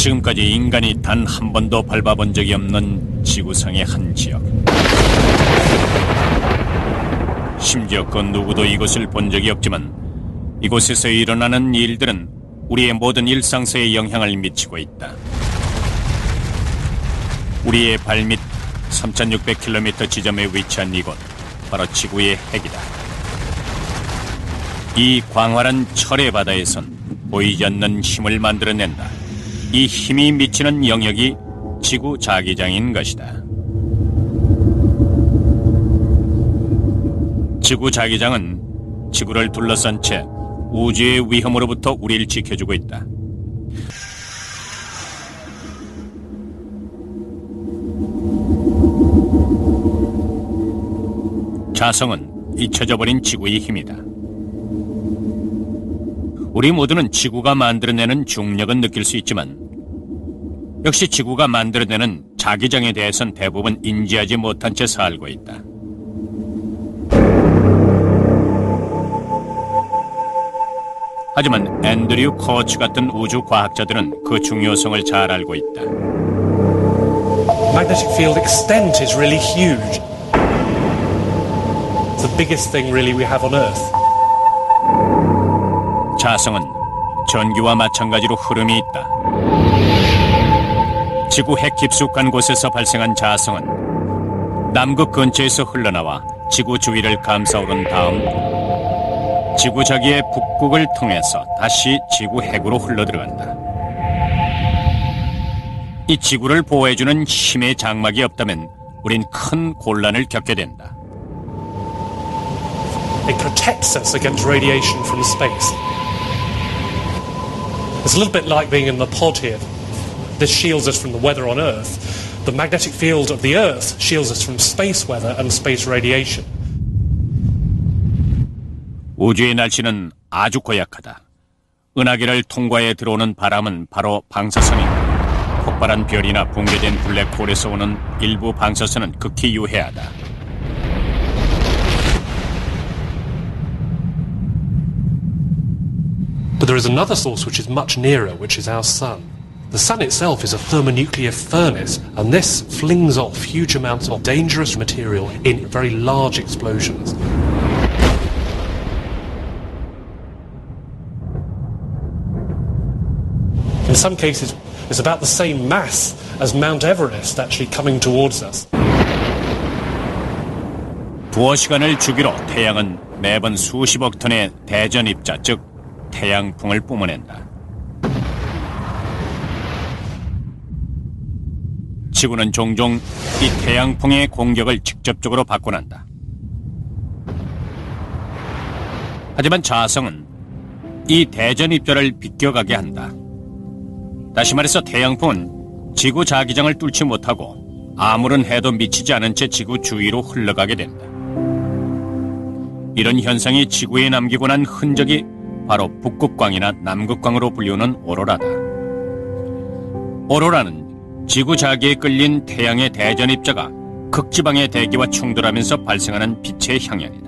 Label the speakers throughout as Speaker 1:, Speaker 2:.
Speaker 1: 지금까지 인간이 단 한 번도 밟아본 적이 없는 지구상의 한 지역. 심지어 그 누구도 이곳을 본 적이 없지만 이곳에서 일어나는 일들은 우리의 모든 일상사에 영향을 미치고 있다. 우리의 발밑 3600km 지점에 위치한 이곳, 바로 지구의 핵이다. 이 광활한 철의 바다에선 보이지 않는 힘을 만들어낸다. 이 힘이 미치는 영역이 지구 자기장인 것이다. 지구 자기장은 지구를 둘러싼 채 우주의 위험으로부터 우리를 지켜주고 있다. 자성은 잊혀져버린 지구의 힘이다. 우리 모두는 지구가 만들어내는 중력은 느낄 수 있지만 역시 지구가 만들어내는 자기장에 대해선 대부분 인지하지 못한 채 살고 있다. 하지만 앤드류 코치 같은 우주 과학자들은 그 중요성을 잘 알고 있다.
Speaker 2: Magnetic field extent is really huge. It's the biggest thing really we have on Earth.
Speaker 1: 자성은 전기와 마찬가지로 흐름이 있다. 지구 핵 깊숙한 곳에서 발생한 자성은 남극 근처에서 흘러나와 지구 주위를 감싸오른 다음 지구 자기의 북극을 통해서 다시 지구 핵으로 흘러들어간다. 이 지구를 보호해주는 힘의 장막이 없다면 우린 큰 곤란을 겪게 된다.
Speaker 2: It protects us against radiation from space. It's a little bit like being in the pod here. This shields us from the weather on Earth. The magnetic field of the Earth shields us from space weather and space radiation.
Speaker 1: 우주의 날씨는 아주 고약하다. 은하계를 통과해 들어오는 바람은 바로 방사선이고 폭발한 별이나 붕괴된 블랙홀에서 오는 일부 방사선은 극히 유해하다.
Speaker 2: But there is another source which is much nearer, which is our sun. The sun itself is a thermonuclear furnace, and this flings off huge amounts of dangerous material in very large explosions. In some cases, it's about the same mass as Mount Everest actually coming towards us.
Speaker 1: 두어 시간을 주기로 태양은 매번 수십억 톤의 대전 입자, 즉 태양풍을 뿜어낸다. 지구는 종종 이 태양풍의 공격을 직접적으로 받고 난다. 하지만 자성은 이 대전 입자를 비껴가게 한다. 다시 말해서 태양풍은 지구 자기장을 뚫지 못하고 아무런 해도 미치지 않은 채 지구 주위로 흘러가게 된다. 이런 현상이 지구에 남기고 난 흔적이 바로 북극광이나 남극광으로 불리우는 오로라다. 오로라는 지구 자기에 끌린 태양의 대전 입자가 극지방의 대기와 충돌하면서 발생하는 빛의 향연이다.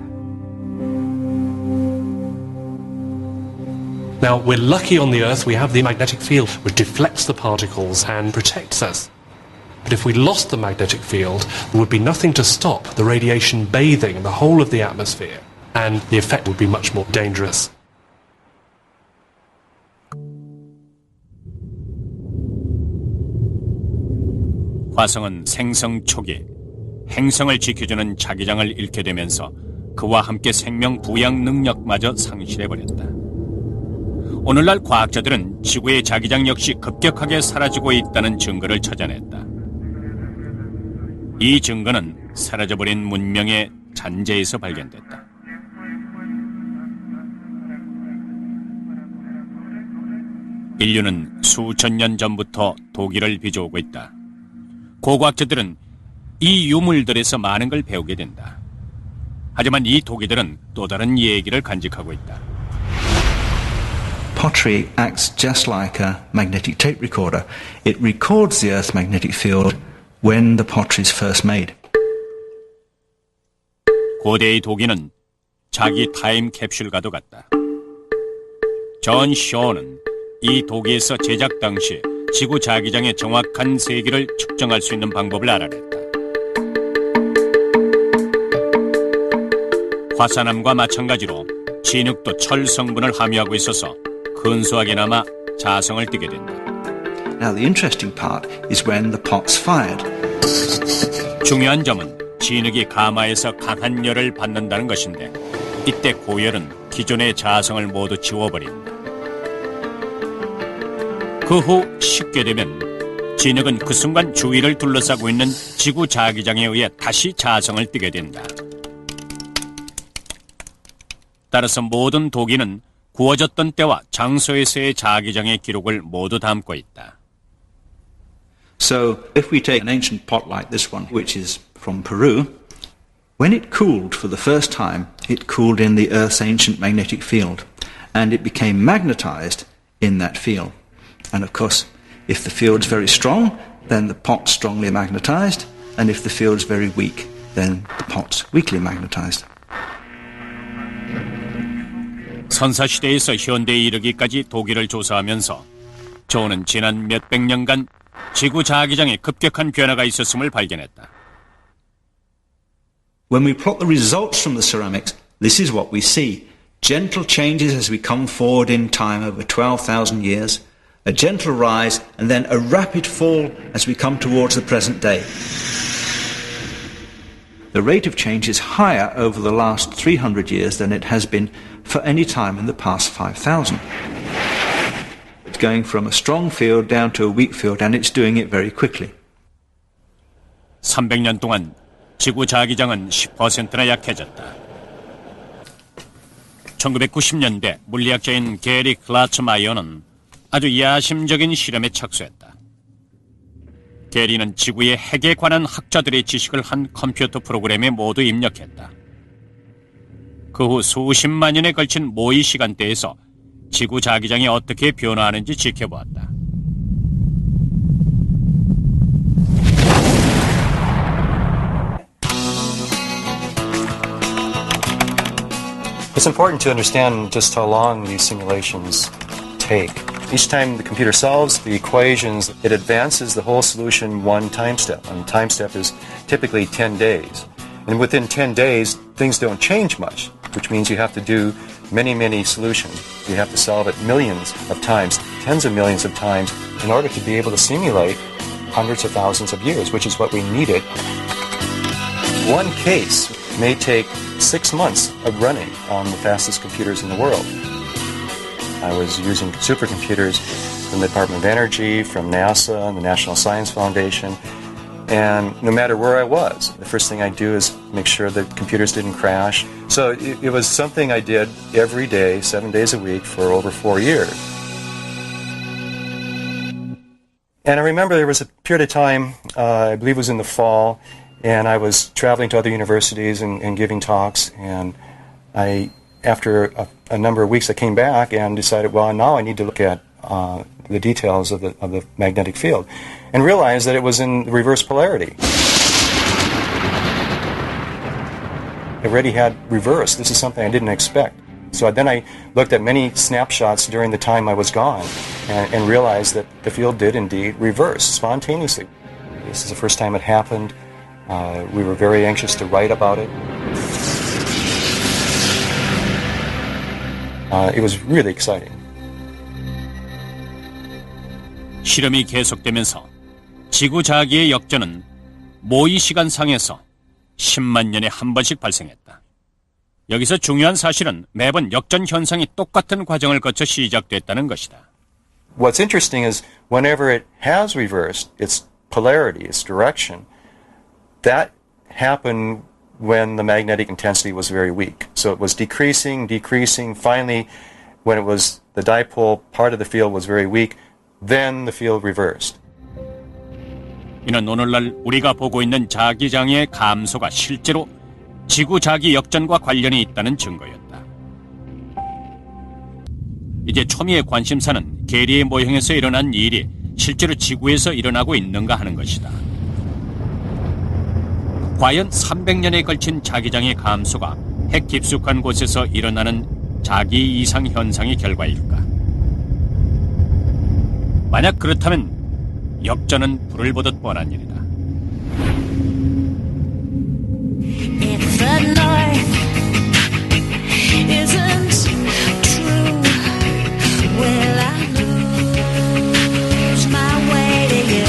Speaker 2: Now, we're lucky on the Earth we have the magnetic field which deflects the particles and protects us. But if we lost the magnetic field, there would be nothing to stop the radiation bathing the whole of the atmosphere, and the effect would be much more dangerous.
Speaker 1: 화성은 생성 초기 행성을 지켜주는 자기장을 잃게 되면서 그와 함께 생명 부양 능력마저 상실해버렸다. 오늘날 과학자들은 지구의 자기장 역시 급격하게 사라지고 있다는 증거를 찾아냈다. 이 증거는 사라져버린 문명의 잔재에서 발견됐다. 인류는 수천 년 전부터 도기를 빚어오고 있다. 고고학자들은 이 유물들에서 많은 걸 배우게 된다. 하지만 이 도기들은 또 다른 얘기를 간직하고 있다.
Speaker 3: Pottery acts just like a magnetic tape recorder. It records the Earth's magnetic field when the pottery is first made.
Speaker 1: 고대의 도기는 자기 타임 캡슐과도 같다. 존 쇼는 이 도기에서 제작 당시 지구 자기장의 정확한 세기를 측정할 수 있는 방법을 알아냈다. 화산암과 마찬가지로 진흙도 철 성분을 함유하고 있어서 근소하게나마 자성을 띠게 된다.
Speaker 3: Now the interesting part is when the pot's fired.
Speaker 1: 중요한 점은 진흙이 가마에서 강한 열을 받는다는 것인데 이때 고열은 기존의 자성을 모두 지워버린다. 그 후 식게 되면 진흙은 그 순간 주위를 둘러싸고 있는 지구 자기장에 의해 다시 자성을 띠게 된다. 따라서 모든 도기는 구워졌던 때와 장소에서의 자기장의 기록을 모두 담고 있다.
Speaker 3: So if we take an ancient pot like this one, which is from Peru, when it cooled for the first time, it cooled in the Earth's ancient magnetic field, and it became magnetized in that field. And of course, if the field's very strong, then the pot's strongly magnetized, and if the field's very weak, then the pot's weakly magnetized.
Speaker 1: 선사시대에서 현대에 이르기까지 도기를 조사하면서 조는 지난 몇백 년간 지구 자기장에 급격한 변화가 있었음을 발견했다.
Speaker 3: When we plot the results from the ceramics, this is what we see. Gentle changes as we come forward in time over 12,000 years, a gentle rise, and then a rapid fall as we come towards the present day. The rate of change is higher over the last 300 years than it has been for any time in the past 5,000. It's going from a strong field down to a weak field, and it's doing it very quickly.
Speaker 1: 300년 동안 지구 자기장은 10%나 약해졌다. 1990년대 물리학자인 게리 클라츠마이어는 아주 야심적인 실험에 착수했다. 게리는 지구의 핵에 관한 학자들의 지식을 한 컴퓨터 프로그램에 모두 입력했다. 그 후 수십만 년에 걸친 모의 시간대에서 지구 자기장이 어떻게 변화하는지 지켜보았다.
Speaker 4: It's important to understand just how long these simulations take. Each time the computer solves the equations, it advances the whole solution one time step. And the time step is typically 10 days. And within 10 days, things don't change much, which means you have to do many, many solutions. You have to solve it millions of times, tens of millions of times, in order to be able to simulate hundreds of thousands of years, which is what we needed. One case may take 6 months of running on the fastest computers in the world. I was using supercomputers from the Department of Energy, from NASA, and the National Science Foundation. And no matter where I was, the first thing I do is make sure that computers didn't crash. So it was something I did every day, 7 days a week for over 4 years. And I remember there was a period of time, I believe it was in the fall, and I was traveling to other universities and giving talks. And after a number of weeks, I came back and decided, well, now I need to look at the details of the magnetic field, and realized that it was in reverse polarity. It already had reverse. This is something I didn't expect. So then I looked at many snapshots during the time I was gone and realized that the field did indeed reverse spontaneously. This is the first time it happened. We were very anxious to write about it. It was really exciting.
Speaker 1: 실험이 계속되면서 지구 자기의 역전은 모의 시간상에서 10만 년에 한 번씩 발생했다. 여기서 중요한 사실은 매번 역전 현상이 똑같은 과정을 거쳐 시작됐다는 것이다.
Speaker 4: What's interesting is whenever it has reversed its polarity, its direction, that happened when the magnetic intensity was very weak. So it was decreasing. Finally, when it was the dipole part of the field was very weak, then the field reversed.
Speaker 1: 이는 오늘날 우리가 보고 있는 자기장의 감소가 실제로 지구 자기 역전과 관련이 있다는 증거였다. 이제 초미의 관심사는 게리의 모형에서 일어난 일이 실제로 지구에서 일어나고 있는가 하는 것이다. 과연 300년에 걸친 자기장의 감소가 핵 깊숙한 곳에서 일어나는 자기 이상 현상의 결과일까? 만약 그렇다면 역전은 불을 보듯 뻔한 일이다.
Speaker 5: If the north isn't true, will I lose my way to you?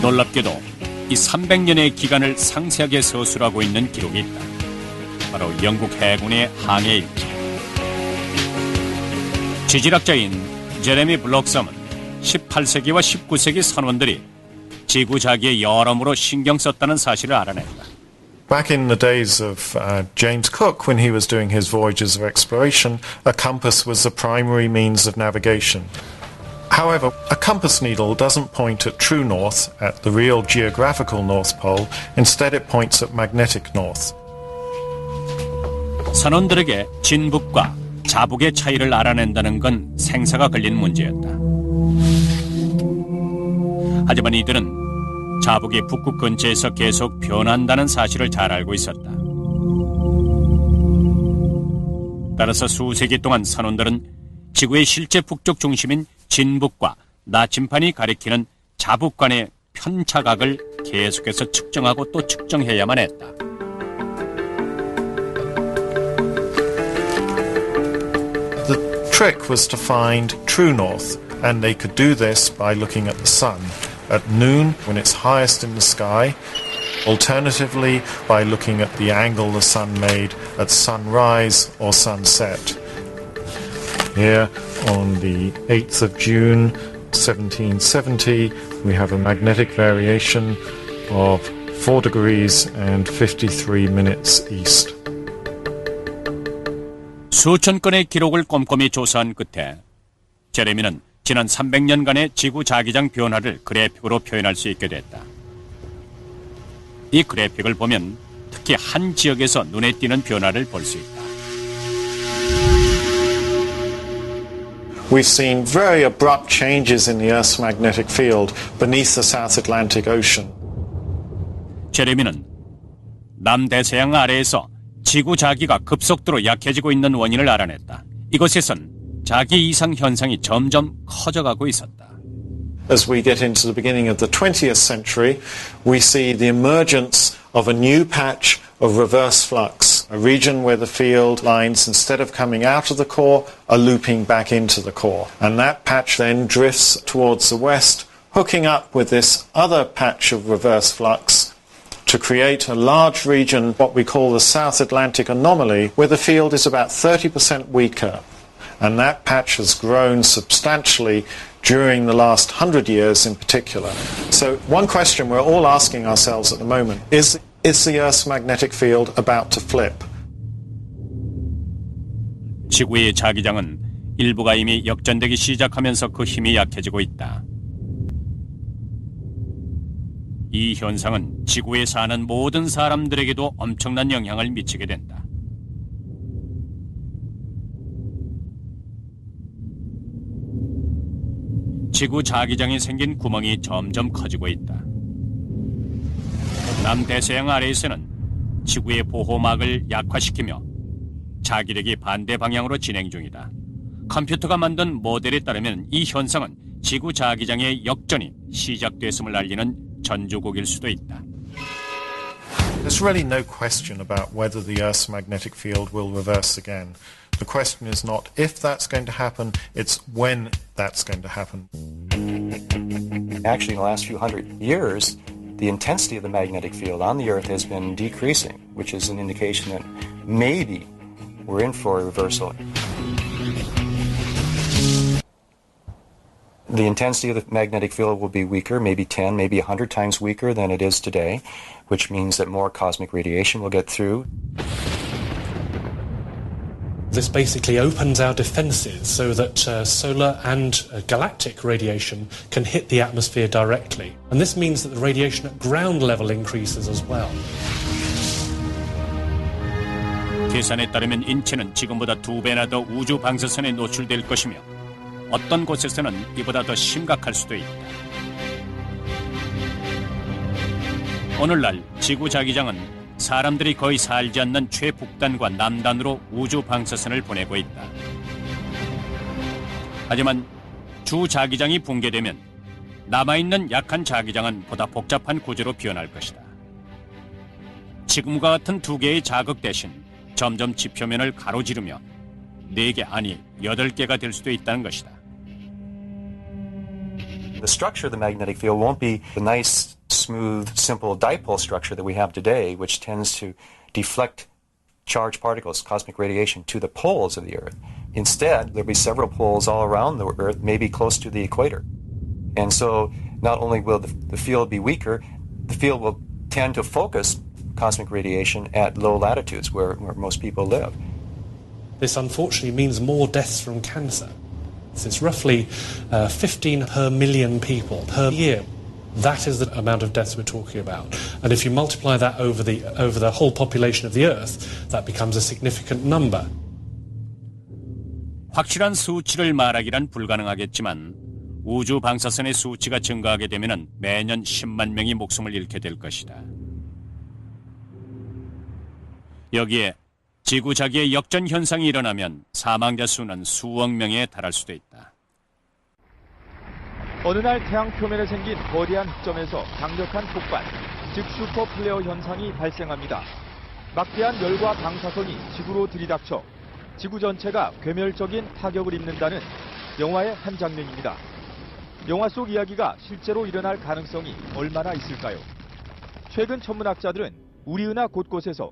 Speaker 1: 놀랍게도 이 300년의 기간을 상세하게 서술하고 있는 기록이 있다. 바로 영국 해군의 항해 일지. 지질학자인 제레미 블록섬은 18세기와 19세기 선원들이 지구자기의 여러모로 신경 썼다는 사실을 알아냈다.
Speaker 6: Back in the days of James Cook, when he was doing his voyages of exploration, a compass was the primary means of navigation. However, a compass needle doesn't point at true north, at the real geographical North Pole. Instead, it points at magnetic north.
Speaker 1: 선원들에게 진북과 자북의 차이를 알아낸다는 건 생사가 걸린 문제였다. 하지만 이들은 자북이 북극 근처에서 계속 변한다는 사실을 잘 알고 있었다. 따라서 수세기 동안 선원들은 지구의 실제 북쪽 중심인 진북과 나침판이 가리키는 자북 간의 편차각을 계속해서 측정하고 또 측정해야만 했다.
Speaker 6: The trick was to find true north, and they could do this by looking at the sun at noon when it's highest in the sky, alternatively by looking at the angle the sun made at sunrise or sunset. Here on the 8th of June 1770 we have a magnetic variation of 4 degrees and 53 minutes east.
Speaker 1: 수천 건의 기록을 꼼꼼히 조사한 끝에 제레미는 지난 300년간의 지구 자기장 변화를 그래픽으로 표현할 수 있게 됐다. 이 그래픽을 보면 특히 한 지역에서 눈에 띄는 변화를 볼 수 있다.
Speaker 6: We've seen very abrupt changes in the Earth's magnetic field beneath the South Atlantic Ocean.
Speaker 1: 제레미는 남대서양 아래에서 지구 자기가 급속도로 약해지고 있는 원인을 알아냈다. 이곳에선 자기 이상 현상이 점점 커져가고 있었다.
Speaker 6: As we get into the beginning of the 20th century, we see the emergence of a new patch of reverse flux, a region where the field lines, instead of coming out of the core, are looping back into the core. And that patch then drifts towards the west, hooking up with this other patch of reverse flux to create a large region, what we call the South Atlantic anomaly, where the field is about 30% weaker. And that patch has grown substantially during the last 100 years in particular. So one question we're all asking ourselves at the moment is the Earth's magnetic field about to flip?
Speaker 1: 지구의 자기장은 일부가 이미 역전되기 시작하면서 그 힘이 약해지고 있다. 이 현상은 지구에 사는 모든 사람들에게도 엄청난 영향을 미치게 된다. 지구 자기장에 생긴 구멍이 점점 커지고 있다. 남대서양 아래에서는 지구의 보호막을 약화시키며 자기력이 반대 방향으로 진행 중이다. 컴퓨터가 만든 모델에 따르면 이 현상은 지구 자기장의 역전이 시작됐음을 알리는 전조곡일 수도 있다.
Speaker 6: There's really no question about whether the Earth's magnetic field will reverse again. The question is not if that's going to happen, it's when that's going to happen.
Speaker 4: Actually, in the last few hundred years, the intensity of the magnetic field on the Earth has been decreasing, which is an indication that maybe we're in for a reversal. The intensity of the magnetic field will be weaker, maybe 10, maybe 100 times weaker than it is today, which means that more cosmic radiation will get through.
Speaker 2: This basically opens our defences so that solar and galactic radiation can hit the atmosphere directly. And this means that the radiation at ground level increases as well.
Speaker 1: 계산에 따르면 인체는 지금보다 2배나 더 우주 방사선에 노출될 것이며 어떤 곳에서는 이보다 더 심각할 수도 있다. 오늘날 지구 자기장은 사람들이 거의 살지 않는 최북단과 남단으로 우주 방사선을 보내고 있다. 하지만 주 자기장이 붕괴되면 남아있는 약한 자기장은 보다 복잡한 구조로 변할 것이다. 지금과 같은 두 개의 자극 대신 점점 지표면을 가로지르며 4개 아니 8개가 될 수도 있다는 것이다.
Speaker 4: The structure of the magnetic field won't be the nice, smooth, simple dipole structure that we have today, which tends to deflect charged particles, cosmic radiation, to the poles of the Earth. Instead, there'll be several poles all around the Earth, maybe close to the equator. And so not only will the field be weaker, the field will tend to focus cosmic radiation at low latitudes where most people live.
Speaker 2: This unfortunately means more deaths from cancer. It's roughly 15 per million people per year. That is the amount of deaths we're talking about. And if you multiply that over the whole population of the Earth, that becomes a significant number.
Speaker 1: 확실한 수치를 말하기란 불가능하겠지만 우주 방사선의 수치가 증가하게 되면 매년 10만 명이 목숨을 잃게 될 것이다. 여기에 지구 자기의 역전 현상이 일어나면 사망자 수는 수억 명에 달할 수도 있다.
Speaker 7: 어느 날 태양 표면에 생긴 거대한 흑점에서 강력한 폭발, 즉 슈퍼플레어 현상이 발생합니다. 막대한 열과 방사선이 지구로 들이닥쳐 지구 전체가 괴멸적인 타격을 입는다는 영화의 한 장면입니다. 영화 속 이야기가 실제로 일어날 가능성이 얼마나 있을까요? 최근 천문학자들은 우리 은하 곳곳에서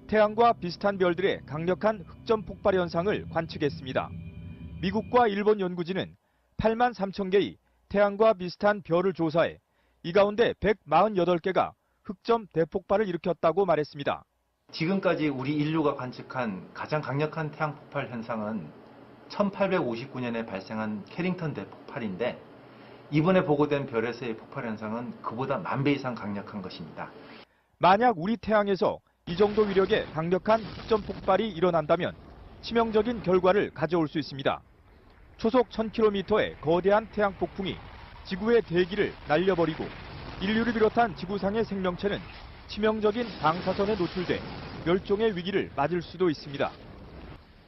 Speaker 7: 태양과 비슷한 별들의 강력한 흑점 폭발 현상을 관측했습니다. 미국과 일본 연구진은 8만 3천 개의 태양과 비슷한 별을 조사해 이 가운데 148개가 흑점 대폭발을 일으켰다고 말했습니다.
Speaker 8: 지금까지 우리 인류가 관측한 가장 강력한 태양 폭발 현상은 1859년에 발생한 캐링턴 대폭발인데 이번에 보고된 별에서의 폭발 현상은 그보다 10,000배 이상 강력한 것입니다.
Speaker 7: 만약 우리 태양에서 이 정도 위력의 강력한 흑점 폭발이 일어난다면 치명적인 결과를 가져올 수 있습니다. 초속 1000km의 거대한 태양 폭풍이 지구의 대기를 날려버리고 인류를 비롯한 지구상의 생명체는 치명적인 방사선에 노출돼 멸종의 위기를 맞을 수도 있습니다.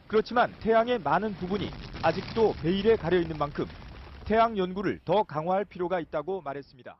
Speaker 7: 그렇지만 태양의 많은 부분이 아직도 베일에 가려 있는 만큼 태양 연구를 더 강화할 필요가 있다고 말했습니다.